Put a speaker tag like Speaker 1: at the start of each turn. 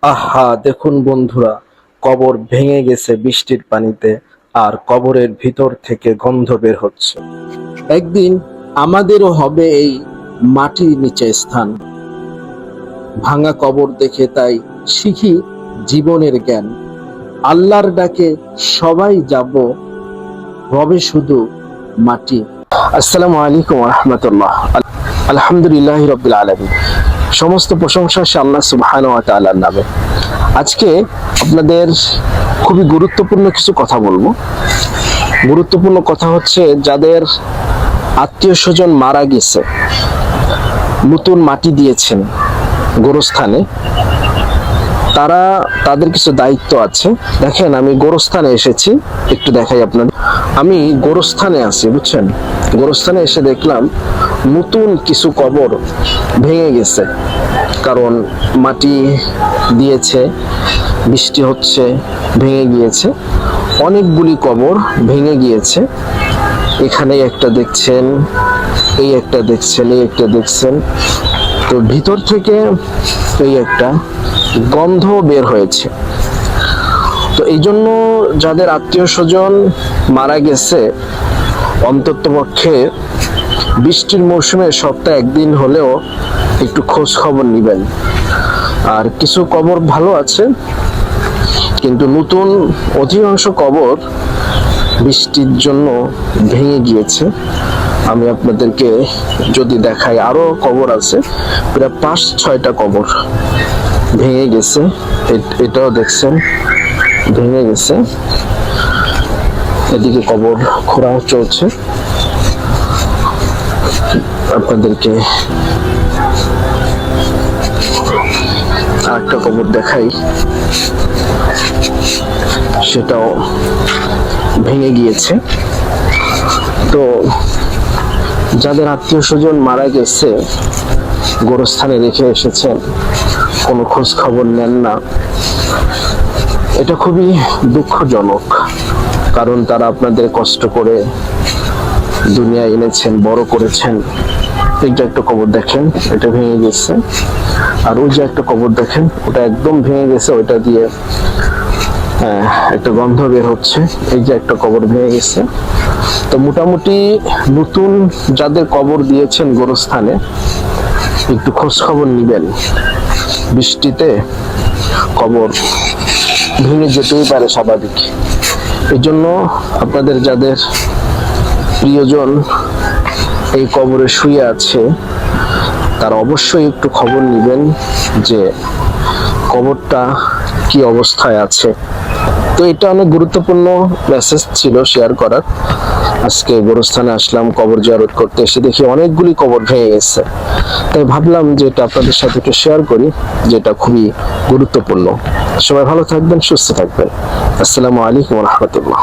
Speaker 1: আহা, দেখুন বন্ধুরা, কবর ভেঙে গেছে বৃষ্টির পানিতে, আর কবরের ভিতর থেকে গন্ধ বের হচ্ছে। একদিন আমাদেরও হবে এই মাটির নিচে স্থান। ভাঙা কবর দেখে তাই শিখি জীবনের জ্ঞান। আল্লাহর ডাকে সবাই যাব, রবে শুধু মাটি। আসসালামু আলাইকুম ওয়া রাহমাতুল্লাহ। আলহামদুলিল্লাহি রাব্বিল আলামিন। সমস্ত প্রশংসা সে আল্লাহ সুবহানাহু ওয়া তাআলার নামে। আজকে আপনাদের খুবই গুরুত্বপূর্ণ কিছু কথা বলবো। গুরুত্বপূর্ণ কথা হচ্ছে, যাদের আত্মীয় স্বজন মারা গেছে, নতুন মাটি দিয়েছেন গোরস্থানে, তাদের কিছু দায়িত্ব আছে। দেখেন, আমি গোরস্থানে এসেছি, একটু দেখাই আপনার। আমি গোরস্থানে আছি, বুঝছেন। গোরস্থানে এসে দেখলাম নতুন কিছু কবর ভেঙে গেছে, কারণ মাটি দিয়েছে, বৃষ্টি হচ্ছে, ভেঙে গিয়েছে। অনেকগুলি কবর ভেঙে গিয়েছে। এখানে একটা দেখছেন, এই একটা দেখছেন, এই একটা দেখছেন। তো ভিতর থেকে এই একটা গন্ধ বের হয়েছে। তো এই জন্য যাদের আত্মীয় স্বজন মারা গেছে, অন্ততপক্ষে বৃষ্টির মৌসুমে সপ্তাহে একদিন হলেও একটু খোঁজ খবর নিবেন। আর কিছু কবর ভালো আছে, কিন্তু নতুন অধিকাংশ কবর বৃষ্টির জন্য ভেঙে গিয়েছে। আমি আপনাদেরকে যদি দেখাই, আরো কবর আছে, প্রায় 5-6টা কবর ভেঙে গেছে। এটাও দেখছেন ভেঙে গেছে। এদিকে কবর খোঁড়াও চলছে। আপনাদেরকে আরেকটা কবর দেখাই, সেটাও ভেঙে গিয়েছে। তো যাদের আত্মীয় স্বজন মারা গেছে, গোরস্থানে রেখে এসেছেন, কোনো খোঁজ খবর নেন না, এটা খুবই দুঃখজনক। কারণ তারা আপনাদের কষ্ট করে দুনিয়ায় এনেছেন, বড় করেছেন। এই যে একটা কবর দেখেন, এটা ভেঙে গেছে। আর ওই যে একটা কবর দেখেন, ওটা একদম ভেঙে গেছে, ওইটা দিয়ে একটা গন্ধ বের হচ্ছে। এই যে একটা কবর ভেঙে গেছে। তো মোটামুটি নতুন যাদের কবর দিয়েছেন গোরস্থানে, একটু খোঁজ খবর নিবেন। বৃষ্টিতে কবর ভেঙে যেতেই পারে, স্বাভাবিক। এই জন্য আপনাদের যাদের প্রিয়জন এই কবরে শুয়ে আছে, তারা অবশ্যই একটু খবর নিবেন যে কবরটা কি অবস্থায় আছে। তো এটা অনেক গুরুত্বপূর্ণ মেসেজ ছিল শেয়ার করার। আজকে গোরস্থানে আসলাম কবর জিয়ারত করতে, এসে দেখি অনেকগুলি কবর ভেঙে গেছে। তাই ভাবলাম যে এটা আপনাদের সাথে একটু শেয়ার করি, যেটা খুবই গুরুত্বপূর্ণ। সবাই ভালো থাকবেন, সুস্থ থাকবেন। আসসালামু আলাইকুম ওয়া রাহমাতুল্লাহ।